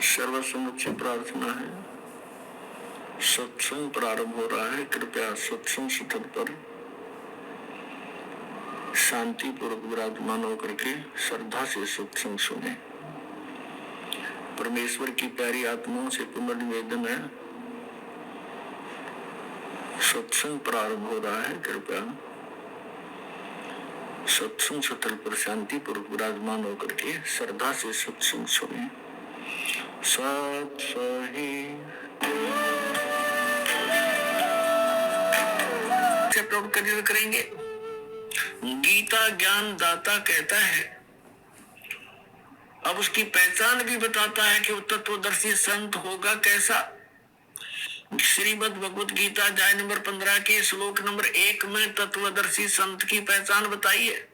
सर्वसमुच्च प्रार्थना है। सत्संग प्रारंभ हो रहा है। कृपया सत्संग स्थल पर शांति पूर्वक विराजमान होकर के श्रद्धा से सत्संग सुने। परमेश्वर की प्यारी आत्माओं से पुनर्निवेदन है, सत्संग प्रारंभ हो रहा है। कृपया सत्संग स्थल पर शांति पूर्वक विराजमान होकर के श्रद्धा से सत्संग सुने। सत सही से करेंगे। गीता ज्ञान दाता कहता है, अब उसकी पहचान भी बताता है कि वो तत्वदर्शी संत होगा कैसा। श्रीमद् भगवत गीता अध्याय नंबर 15 के श्लोक नंबर 1 में तत्वदर्शी संत की पहचान बताई है।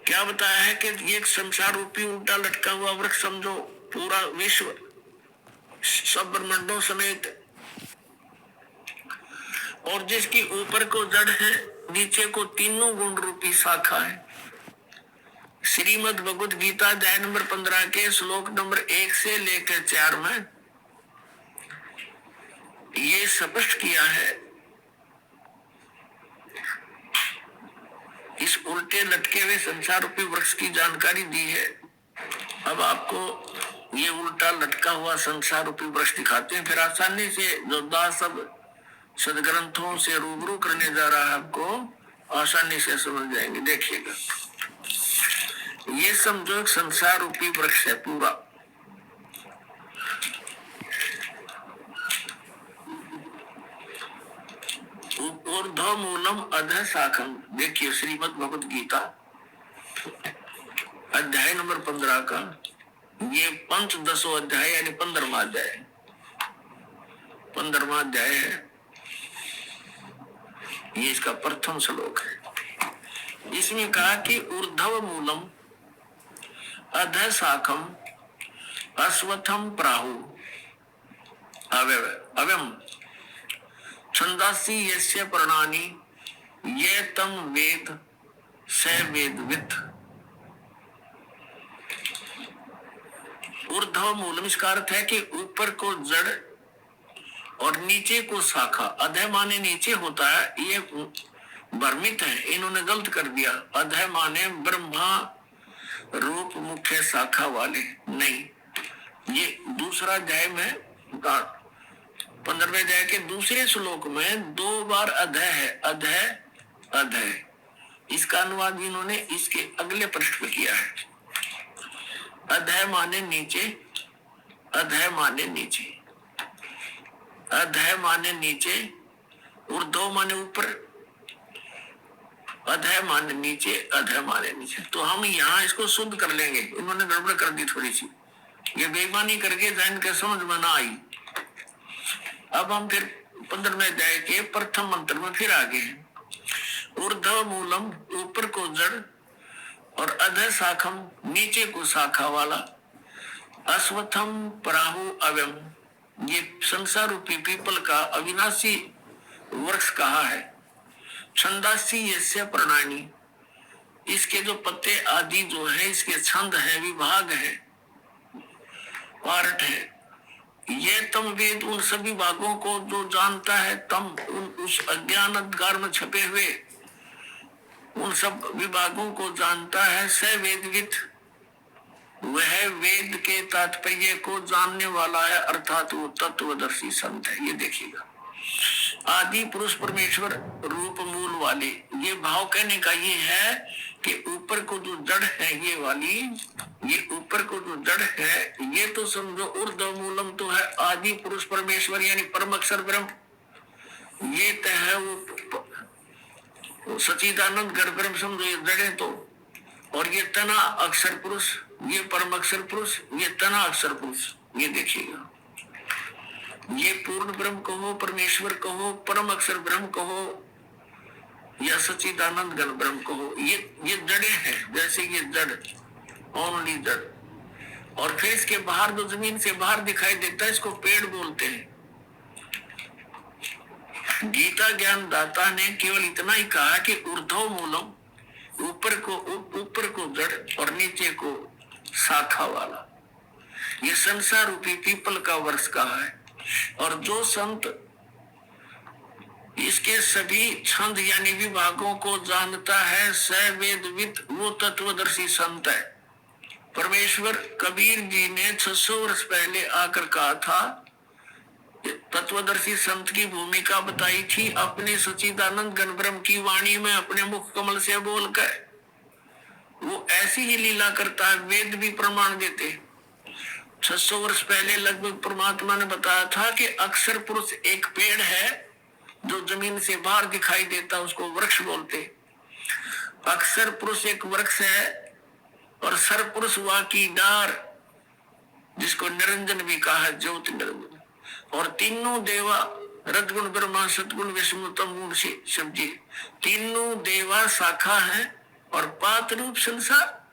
क्या बताया है कि ये संसार रूपी उल्टा लटका हुआ वृक्ष समझो, पूरा विश्व सब ब्रह्मांडों समेत, और जिसकी ऊपर को जड़ है, नीचे को तीनों गुण रूपी शाखा है। श्रीमद् भगवत गीता अध्याय नंबर 15 के श्लोक नंबर 1 से लेकर 4 में ये स्पष्ट किया है। इस उल्टे लटके हुए संसार रूपी वृक्ष की जानकारी दी है। अब आपको ये उल्टा लटका हुआ संसार रूपी वृक्ष दिखाते हैं, फिर आसानी से जो दास सब सदग्रंथों से रूबरू करने जा रहा है, आपको आसानी से समझ जाएंगे। देखिएगा, ये समझो एक संसार रूपी वृक्ष है पूरा। ऊर्ध्व मूलम अधः शाखम। देखिए श्रीमद् भगवत गीता अध्याय नंबर 15 का ये पंचदशो अध्याय यानी 15वां अध्याय, 15वां अध्याय है। ये इसका प्रथम श्लोक है। इसमें कहा कि ऊर्ध्व मूलम अधः शाखम अश्वत्थम प्राहु अव्यम छंदासी यस्य प्रणानि ये तम वेद स वेदवित्। ऊर्ध्व मूलम इसका अर्थ है कि ऊपर को जड़ और नीचे को शाखा। अधः माने नीचे होता है, ये भ्रमित है, इन्होंने गलत कर दिया। अधः माने ब्रह्मा रूप मुख्य शाखा वाले नहीं। ये दूसरा अध्याय में 15वें अध्याय के दूसरे श्लोक में 2 बार अधः है, अधः अधः। इसका अनुवाद इन्होंने इसके अगले पृष्ठ पे किया है। अधः माने नीचे, अधः माने नीचे, अधः माने नीचे, ऊर्ध्व माने ऊपर, अधः माने नीचे, अधः माने नीचे। तो हम यहाँ इसको शुद्ध कर लेंगे। इन्होंने गड़बड़ कर दी थोड़ी सी, ये बेईमानी करके जैन के समझ में ना आई। अब हम फिर 15वें अध्याय के प्रथम मंत्र में फिर आगे हैं। ऊर्ध्व मूलम ऊपर को जड़ और अधः शाखम नीचे को शाखा वाला, अश्वत्थम प्राहु अव्यम ये संसार रूपी पीपल का अविनाशी वृक्ष कहा है। छंदासी यस्य प्रणानि इसके जो पत्ते आदि जो है, इसके छंद है, विभाग है, पार्ट है। ये तम वेद उन सभी भागों को जो जानता है, तम उस अज्ञान अंधकार में छपे हुए उन सब विभागों को जानता है। स वेदवित् वह वेद के तात्पर्य को जानने वाला है, अर्थात वो तत्वदर्शी संत है। ये देखिएगा, आदि पुरुष परमेश्वर रूप मूल वाले, ये भाव कहने का ये है कि ऊपर को जो जड़ है ये वाली, ये ऊपर को जो जड़ है ये तो समझो ऊर्ध्व मूलम तो है आदि पुरुष परमेश्वर यानी परम अक्षर ब्रह्म। ये तो है वो सच्चिदानंद घर ब्रह्म समझो, ये जड़े तो। और ये तना अक्षर पुरुष, ये परम अक्षर पुरुष, ये तना अक्षर पुरुष। ये देखिएगा, ये पूर्ण ब्रह्म कहो, परमेश्वर कहो, परम अक्षर ब्रह्म कहो या सच्चिदानंद घन ब्रह्म कहो, ये जड़े हैं। जैसे ये जड़, ओनली जड़, और फिर इसके बाहर जो जमीन से बाहर दिखाई देता है इसको पेड़ बोलते हैं। गीता ज्ञान दाता ने केवल इतना ही कहा कि ऊर्ध्व मूलम ऊपर को जड़ और नीचे को शाखा वाला, ये संसार रूपी पीपल का वृक्ष कहा है। और जो संत इसके सभी छंद यानी विभागों को जानता है, स वेदविद, वो तत्वदर्शी संत है। परमेश्वर कबीर जी ने 600 वर्ष पहले आकर कहा था, तत्वदर्शी संत की भूमिका बताई थी अपने सच्चिदानंद घन ब्रह्म की वाणी में अपने मुख कमल से बोलकर। वो ऐसी ही लीला करता है, वेद भी प्रमाण देते। 600 वर्ष पहले लगभग परमात्मा ने बताया था कि अक्षर पुरुष एक पेड़ है जो जमीन से बाहर दिखाई देता, उसको वृक्ष बोलते। अक्षर पुरुष एक वृक्ष है और सर पुरुष वा की डार, जिसको निरंजन भी कहा है, ज्योति निरंजन। और तीनों देवा, रजगुण ब्रह्मा सतगुण विष्णु तम गुण शिव जी, तीनों देवा शाखा है और पात रूप संसार।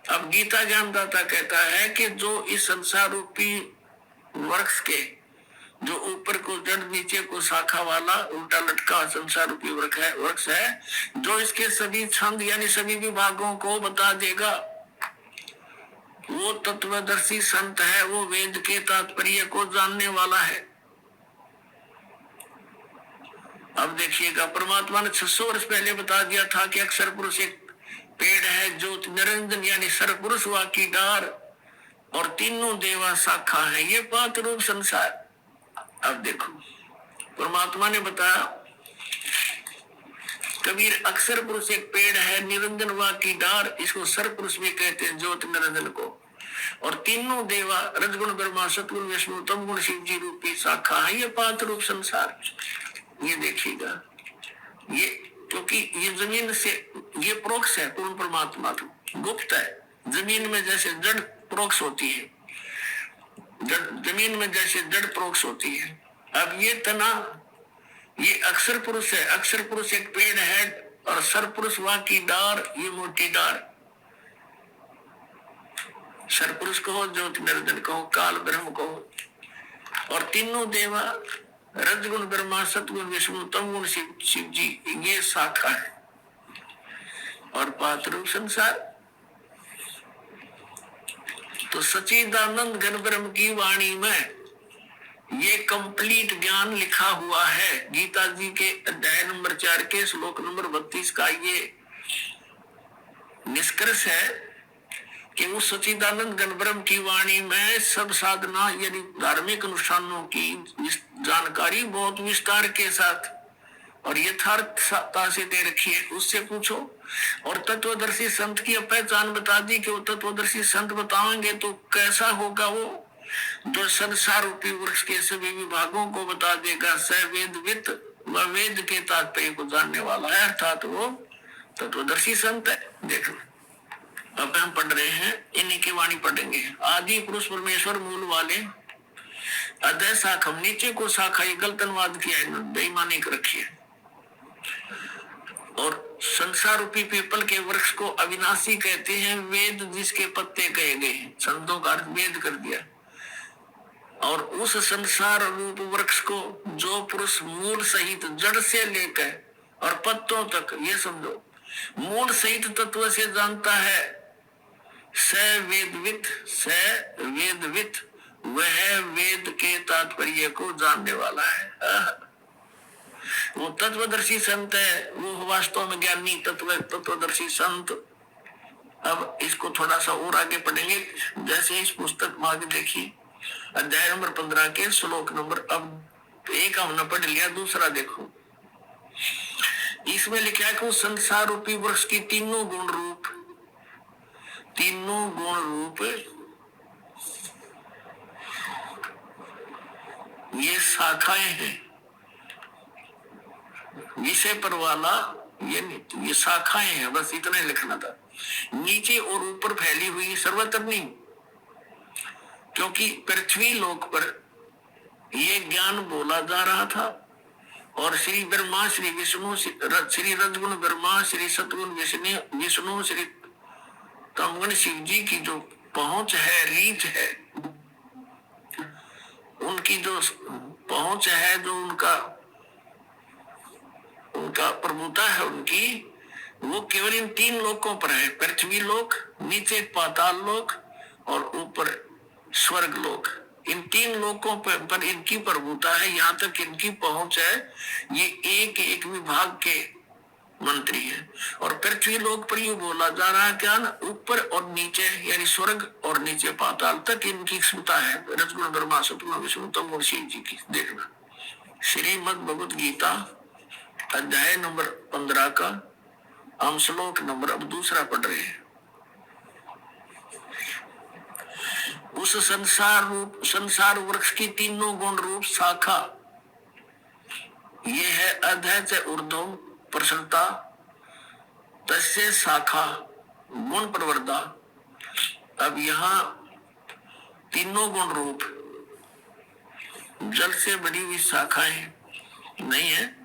अब गीता ज्ञानदाता कहता है कि जो इस संसार रूपी वृक्ष के, जो ऊपर को जड़ नीचे को शाखा वाला उल्टा लटका संसार रूपी वृक्ष है, जो इसके सभी छंद यानी सभी विभागों को बता देगा, वो तत्वदर्शी संत है, वो वेद के तात्पर्य को जानने वाला है। अब देखिएगा, परमात्मा ने 600 वर्ष पहले बता दिया था कि अक्षर पुरुष एक पेड़ है, ज्योति निरंजन यानी सरपुरुष वा की डार, और तीनों देवा शाखा है, ये पात रूप संसार। अब देखो, परमात्मा ने बताया कबीर अक्षर पुरुष एक पेड़ है, निरंजन वा की डार, इसको सरपुरुष भी कहते हैं, ज्योति निरंजन को। और तीनों देवा, रजगुण ब्रह्मा सतगुण विष्णु तम गुण शिव जी रूपी शाखा है, ये पात रूप संसार। ये देखिएगा, ये क्योंकि ये जमीन से, ये प्रोक्ष है, पूर्ण परमात्मा तो गुप्त है। जमीन में जैसे जड़ प्रोक्ष होती है, जमीन में जैसे जड़ प्रोक्ष होती है। अब ये तना, ये अक्षर पुरुष है, अक्षर पुरुष एक पेड़ है और सरपुरुष वा की डार, ये मोटी डार। सरपुरुष कहो, ज्योति निरंजन कहो, काल ब्रह्म कहो। और तीनों देवा, रजगुण ब्रह्मा सतगुण विष्णु तम गुण शिव जी, ये शाखा है और पात रूप संसार। तो सच्चिदानंद घन ब्रह्म की वाणी में ये कंप्लीट ज्ञान लिखा हुआ है। गीता जी के अध्याय नंबर 4 के श्लोक नंबर 32 का ये निष्कर्ष है कि उस सच्चिदानंद घन ब्रह्म की वाणी में सब साधना यानी धार्मिक अनुष्ठानों की जानकारी बहुत विस्तार के साथ और यथार्थता से दे रखी है, उससे पूछो। और तत्वदर्शी संत की पहचान बता दी कि वो तत्वदर्शी संत बताएंगे तो कैसा होगा, वो जो संसार रूपी वृक्ष के सभी विभागों को बता देगा, स वेदविद, व वेद के तात्पर्य को जानने वाला है, अर्थात वो तत्वदर्शी संत है। देखो, अब हम पढ़ रहे हैं, इन्हीं की वाणी पढ़ेंगे। आदि पुरुष परमेश्वर मूल वाले अदय शाखा, नीचे को शाखा, ये गलतनवाद किया है, बेईमानी कर रखी है। और संसार रूपी पीपल के वृक्ष को अविनाशी कहते हैं, वेद जिसके पत्ते कहे गए, संतों का अर्थ वेद कर दिया। और उस संसार रूप वृक्ष को जो पुरुष मूल सहित जड़ से लेकर और पत्तों तक, ये समझो, मूल सहित तत्व से जानता है, स वेदविद, वह वेद के तात्पर्य को जानने वाला है। वो तत्वदर्शी संत है, वो वास्तव में ज्ञानी तत्वदर्शी संत। अब इसको थोड़ा सा और आगे पढ़ेंगे, जैसे इस पुस्तक में आगे देखिए, अध्याय नंबर 15 के श्लोक नंबर, अब एक हमने पढ़ लिया, दूसरा देखो। इसमें लिखा है कि संसार रूपी वृक्ष की तीनों गुण रूप ये शाखाएं हैं। विषय पर वाला ये शाखाएं हैं, बस इतना ही लिखना था। नीचे और ऊपर फैली हुई, सर्वत्र नहीं, क्योंकि पृथ्वी लोक पर ये ज्ञान बोला जा रहा था और श्री ब्रह्मा, श्री विष्णु, श्री रजगुण ब्रह्मा, श्री सतगुण विष्णु, श्री तमगुण शिव जी की जो पहुंच है, रीच है, उनकी जो पहुंच है, जो उनका प्रभुता है उनकी, वो केवल इन 3 लोकों पर है, पृथ्वी लोक, नीचे पाताल लोक और ऊपर स्वर्ग लोक। इन 3 लोकों पर इनकी प्रभुता है, यहाँ तक इनकी पहुंच है। ये एक एक विभाग के मंत्री है। और पृथ्वी लोक पर ये बोला जा रहा है क्या ना, ऊपर और नीचे यानी स्वर्ग और नीचे पाताल तक इनकी क्षमता है। रजगुण ब्रह्मा सतगुण विष्णु तमोगुण शिव जी की। देखना श्रीमद् भगवत गीता अध्याय नंबर 15 का हम श्लोक नंबर अब दूसरा पढ़ रहे हैं। उस संसार वृक्ष की तीनों गुण रूप शाखा, ये है अधः च ऊर्ध्वं प्रसरता तस्य शाखा गुण प्रवर्धा। अब यहाँ तीनों गुण रूप जल से बड़ी हुई शाखाएं नहीं है,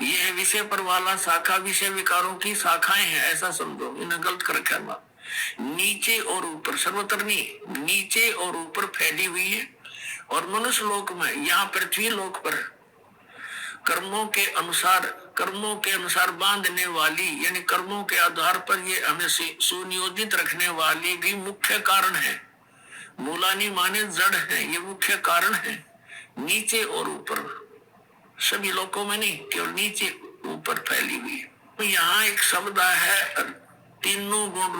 ये विषय पर वाला शाखा विषय विकारों की शाखाएं हैं, ऐसा समझो। इन्हें गलत कर रखा है। नीचे और ऊपर सर्वत्र नहीं, नीचे और ऊपर फैली हुई है। और मनुष्य लोक में, यहाँ पृथ्वी लोक पर कर्मों के अनुसार बांधने वाली यानी कर्मों के आधार पर ये हमें सुनियोजित रखने वाली भी मुख्य कारण है। मूलानी माने जड़ है, ये मुख्य कारण है। नीचे और ऊपर सभी लोकों में नहीं, केवल नीचे ऊपर फैली हुई है। तो यहाँ एक शब्द है तीनों गुण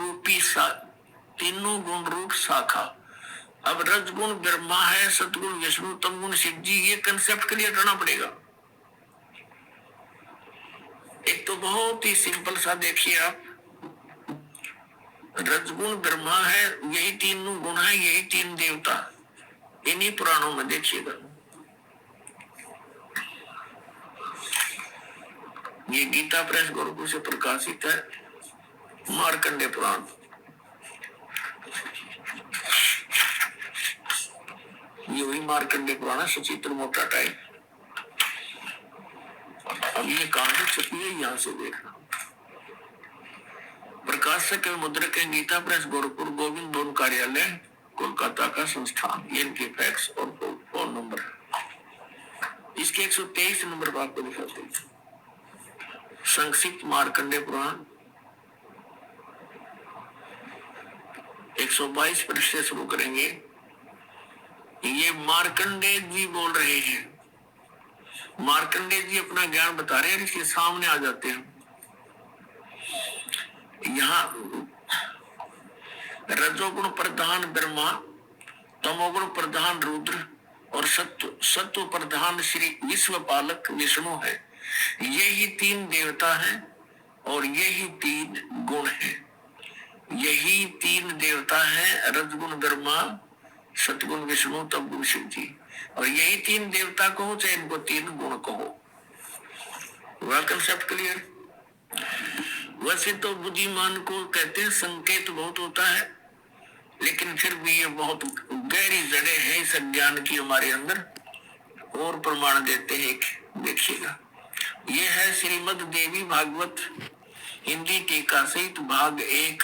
रूप शाखा। अब रजगुण ब्रह्मा है, सतगुण विष्णु, तमगुण शिव जी, ये कंसेप्ट क्लियर करना पड़ेगा। एक तो बहुत ही सिंपल सा देखिए आप, रजगुण ब्रह्मा है, यही तीनों गुण है, यही 3 देवता, इन्हीं पुराणों में देखिएगा। ये गीता प्रेस गुरुकुल से प्रकाशित है, मार्कंडे पुराण। ये वही मार्कंडे पुराण है, सचित्र मोटा टाइप। अब ये कहां से छपी है, यहां से देखना। प्रकाशक एवं मुद्रक है गीता प्रेस गोरखपुर, गोविंद भवन कार्यालय, कोलकाता का संस्थान। ये इनके फैक्स और फोन नंबर, इसके 123 नंबर पर आपको दिखाते हैं। संक्षिप्त मार्कंडे पुराण 122 पृष्ठ से शुरू करेंगे। ये मार्कंडे जी बोल रहे हैं। मार्कंडे जी अपना ज्ञान बता रहे हैं, इसके सामने आ जाते हैं। यहाँ रजोगुण प्रधान ब्रह्मा, तमोगुण प्रधान रुद्र और सत्व प्रधान श्री विश्व पालक विष्णु है। यही 3 देवता हैं और यही 3 गुण हैं। यही 3 देवता हैं, रजगुण ब्रह्मा, सतगुण विष्णु, तमगुण शिव जी। और यही 3 देवता कहो चाहे इनको 3 गुण कहो। वह कंसेप्ट क्लियर। वैसे तो बुद्धिमान को कहते हैं संकेत बहुत होता है, लेकिन फिर भी ये बहुत गहरी जड़ें हैं इस ज्ञान की हमारे अंदर, और प्रमाण देते हैं। देखिएगा, ये है श्रीमद् देवी भागवत हिंदी टीका सहित भाग 1।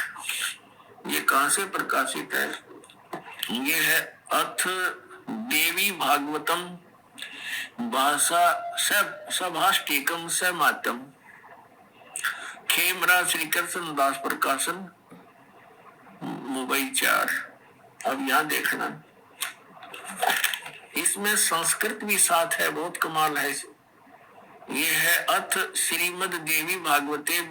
ये कहां से प्रकाशित है? ये है अथ देवी भागवतम भाषा सभाष्टिकम समातम, खेमरा श्री कृष्ण दास प्रकाशन, मुंबई 4। अब यहाँ देखना, इसमें संस्कृत भी साथ है, बहुत कमाल है। ये है अथ श्रीमद् देवी भागवते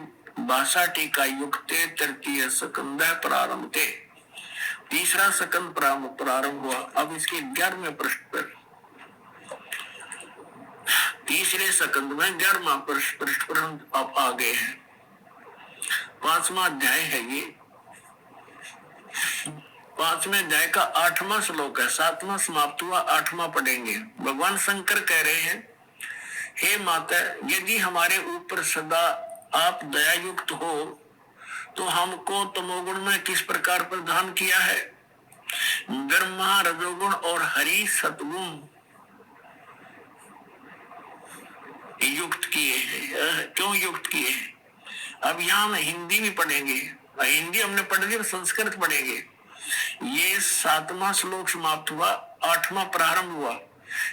भाषा टीका युक्ते तृतीय स्कंद प्रारंभते, 3रा स्कंद प्रारंभ हुआ। अब इसके 11वें पृष्ठ पर, 3रे स्कंद में 11वां पृष्ठ पर हम अब आ गए हैं। 5वां अध्याय है ये। 5वें अध्याय का 8वां श्लोक है, 7वां समाप्त हुआ, 8वां पढ़ेंगे। भगवान शंकर कह रहे हैं, हे माता, यदि हमारे ऊपर सदा आप दयायुक्त हो तो हमको तमोगुण में किस प्रकार प्रदान किया है? ब्रह्मा रजोगुण और हरि सतगुण युक्त किए हैं। क्यों युक्त किए हैं? अब यहाँ हम हिंदी भी पढ़ेंगे, हिंदी हमने पढ़ ली, संस्कृत पढ़ेंगे। ये 7वां श्लोक समाप्त हुआ, 8वां प्रारंभ हुआ।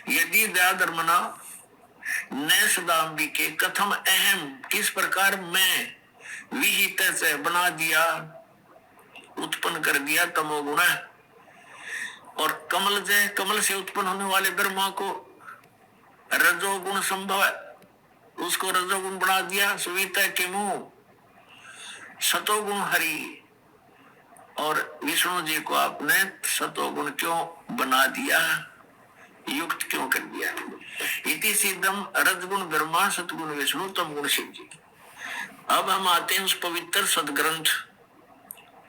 यदि दया धर्मना न सदाम्बिके कथम अहम, किस प्रकार मैं विहित से बना दिया, उत्पन्न कर दिया तमोगुण। और कमल से उत्पन्न होने वाले ब्रह्मा को रजोगुण संभव है, उसको रजोगुण बना दिया। सुविता के मुंह सतोगुण हरि, और विष्णु जी को आपने सतोगुण क्यों बना दिया, युक्त क्यों कर दिया। इति सिद्धम रजगुण ब्रह्मा सतगुण विष्णु तमगुण शिव जी। अब हम आते हैं उस पवित्र सदग्रंथ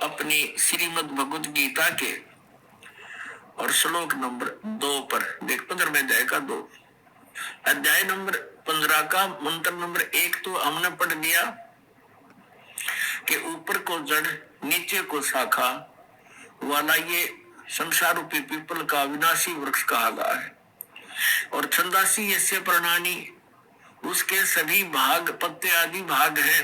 अपनी श्रीमद् भगवद गीता के और श्लोक नंबर 2 पर देख, 15वें अध्याय का 2, अध्याय नंबर 15 का मंत्र नंबर 1 तो हमने पढ़ लिया कि ऊपर को जड़ नीचे को शाखा वाला ये संसार रूपी पीपल का अविनाशी वृक्ष कहा गया है। और छंदासी यस्य प्रणानी, उसके सभी भाग पत्ते आदि भाग हैं।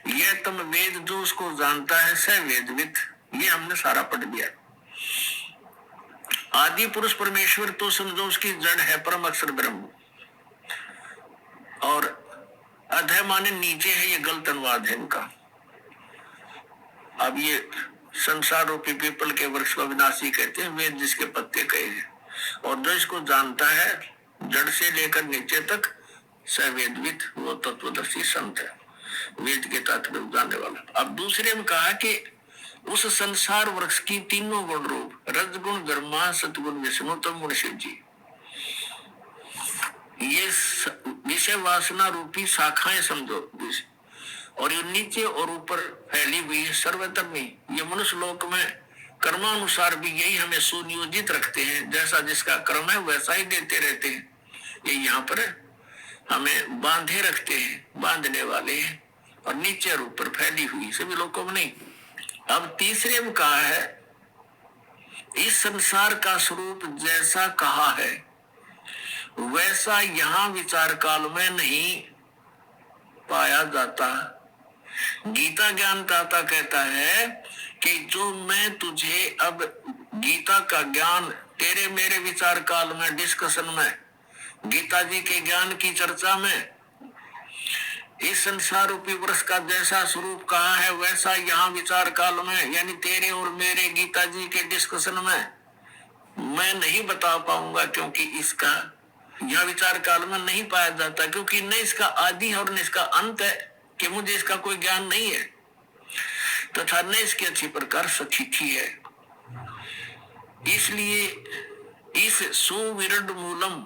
यह तम वेद, जो उसको जानता है, स वेदविद, ये हमने सारा पढ़ लिया। आदि पुरुष परमेश्वर तो समझो उसकी जड़ है परम अक्षर ब्रह्म, और अधः माने नीचे है, ये गलत अनुवाद है इनका। अब ये संसार रूपी पीपल के वृक्ष को विनाशी कहते हैं, वेद जिसके पत्ते कहे हैं। और जो इसको जानता है जड़ से लेकर नीचे तक, सवेदविद, वो तत्वदर्शी संत है, वेद के तात्पर्य जानने वाला। अब दूसरे में कहा कि उस संसार वृक्ष की तीनों गुण रूप, रजगुण ब्रह्मा सतगुण विष्णु तमगुण शिव जी, ये विषय वासना रूपी शाखाएं समझो। और ये नीचे और ऊपर फैली हुई है सर्वत्र में। ये मनुष्य लोक में कर्मानुसार भी यही हमें सुनियोजित रखते हैं, जैसा जिसका कर्म है वैसा ही देते रहते हैं। ये यहाँ पर हमें बांधे रखते हैं, बांधने वाले हैं, और नीचे और ऊपर फैली हुई सभी लोगों में नहीं। अब तीसरे में कहा है, इस संसार का स्वरूप जैसा कहा है वैसा यहाँ विचार काल में नहीं पाया जाता। गीता ज्ञानदाता कहता है कि जो मैं तुझे अब गीता का ज्ञान तेरे मेरे विचार काल में, डिस्कशन में, गीता जी के ज्ञान की चर्चा में, इस संसार रूपी वृक्ष का जैसा स्वरूप कहा है वैसा यहाँ विचार काल में, यानी तेरे और मेरे गीता जी के डिस्कशन में मैं नहीं बता पाऊंगा, क्योंकि इसका यह विचार काल में नहीं पाया जाता, क्योंकि न इसका आदि है और न इसका अंत है, कि मुझे इसका कोई ज्ञान नहीं है, तथा न इसकी अच्छी प्रकार स्थिति है। इसलिए इस सुविरड मूलम,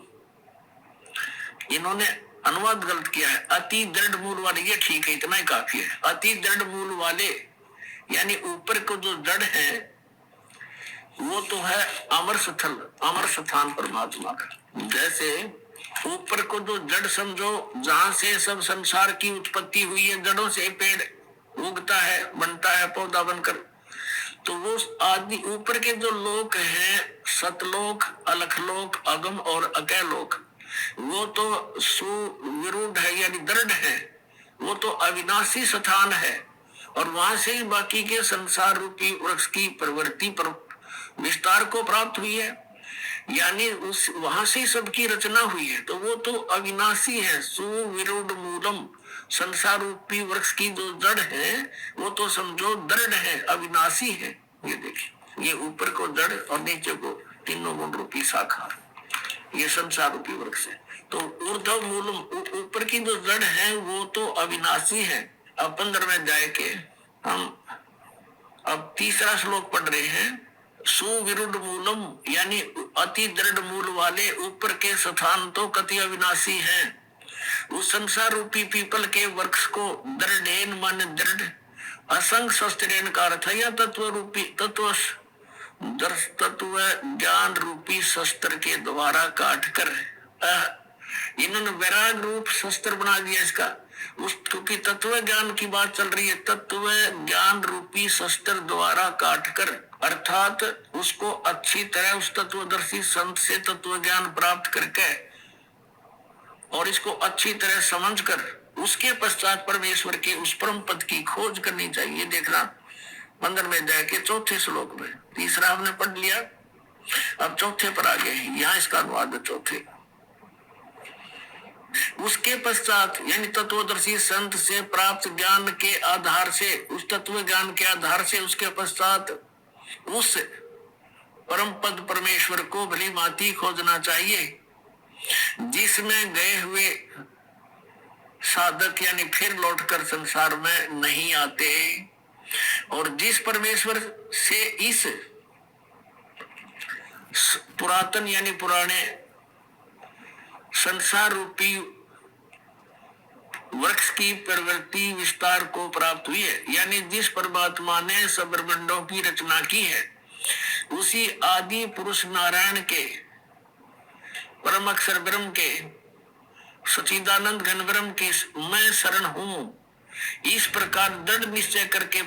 इन्होंने अनुवाद गलत किया है, अति दृढ़ मूल वाले, ये ठीक है, इतना ही काफी है। अति दृढ़ मूल वाले यानी ऊपर को जो जड़ है वो तो है अमर स्थल, अमर स्थान परमात्मा का। जैसे ऊपर को जो जड़ समझो, जहां से सब संसार की उत्पत्ति हुई है, जड़ों से पेड़ उगता है, बनता है पौधा बनकर, तो वो आदि ऊपर के जो लोक हैं, सतलोक, अलखलोक, अगम और अकैलोक, वो तो सुविरूढ़ है यानी दृढ़ है, वो तो अविनाशी स्थान है। और वहां से ही बाकी के संसार रूपी वृक्ष की प्रवृत्ति पर विस्तार को प्राप्त हुई है, यानी उस वहां से सबकी रचना हुई है। तो वो तो अविनाशी है, सुविरूढ़ मूलम, संसार रूपी वृक्ष की जो जड़ है वो तो समझो दृढ़ है, अविनाशी है। ये देखिए, ये ऊपर को जड़ और नीचे को तीनों गुण रूपी शाखा, ये संसार रूपी वृक्ष है। तो ऊर्ध्व मूलम, ऊपर की जो जड़ है वो तो अविनाशी है। अब 15वें अध्याय के हम अब तीसरा श्लोक पढ़ रहे हैं। सुविरुद्ध मूलम यानी अति दृढ़ मूल वाले ऊपर के स्थान तो कति अविनाशी हैं। उस संसार रूपी पीपल के वृक्ष को दृढ़ मन दृढ़ असंग शस्त्रेन का अर्थ है, या तत्व रूपी तत्व ज्ञान रूपी शस्त्र के द्वारा काट कर इन्होंने वैराग रूप शस्त्र बना दिया इसका। उस क्योंकि तत्व ज्ञान की बात चल रही है, तत्व ज्ञान रूपी शस्त्र द्वारा काट कर, अर्थात उसको अच्छी तरह उस तत्वदर्शी संत से तत्व ज्ञान प्राप्त करके और इसको अच्छी तरह समझकर उसके पश्चात परमेश्वर के उस परम पद की खोज करनी चाहिए। देखना 15वें अध्याय के 4थे श्लोक में, तीसरा हमने पढ़ लिया, अब 4थे पर आ गए। यहाँ इसका अनुवाद है 4थे। उसके पश्चात यानी तत्वदर्शी संत से प्राप्त ज्ञान के आधार से, उस तत्व ज्ञान के आधार से उसके पश्चात उस परम पद परमेश्वर को भली भांति खोजना चाहिए, जिसमें गए हुए साधक यानी फिर लौटकर संसार में नहीं आते, और जिस परमेश्वर से इस पुरातन यानी पुराने संसार रूपी वृक्ष की प्रवृत्ति विस्तार को प्राप्त हुई है, यानी जिस परमात्मा ने सब ब्रह्मांडों की रचना की है, उसी आदि पुरुष नारायण के परम अक्षर ब्रह्म के सच्चिदानंद घन ब्रह्म की मैं शरण हूं, इस प्रकार दृढ़ निश्चय करके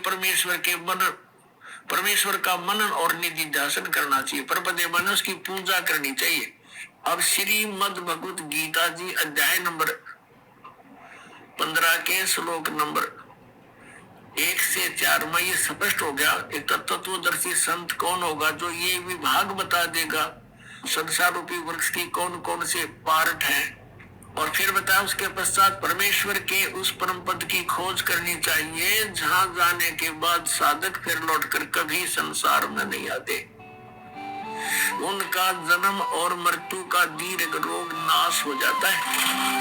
परमेश्वर का मनन और निधि ध्यान करना चाहिए, परपदे मन उसकी पूजा करनी चाहिए। अब श्रीमद् भगवत गीता जी अध्याय नंबर 15 के श्लोक नंबर 1 से 4 में ये स्पष्ट हो गया। एक तत्वदर्शी संत कौन होगा जो ये विभाग बता देगा संसार रूपी वृक्ष की कौन कौन से पार्ट हैं, और फिर बताया उसके पश्चात परमेश्वर के उस परम पद की खोज करनी चाहिए, जहां जाने के बाद साधक फिर लौटकर कभी संसार में नहीं आते। उनका जन्म और मृत्यु का दीर्घ रोग नाश हो जाता है।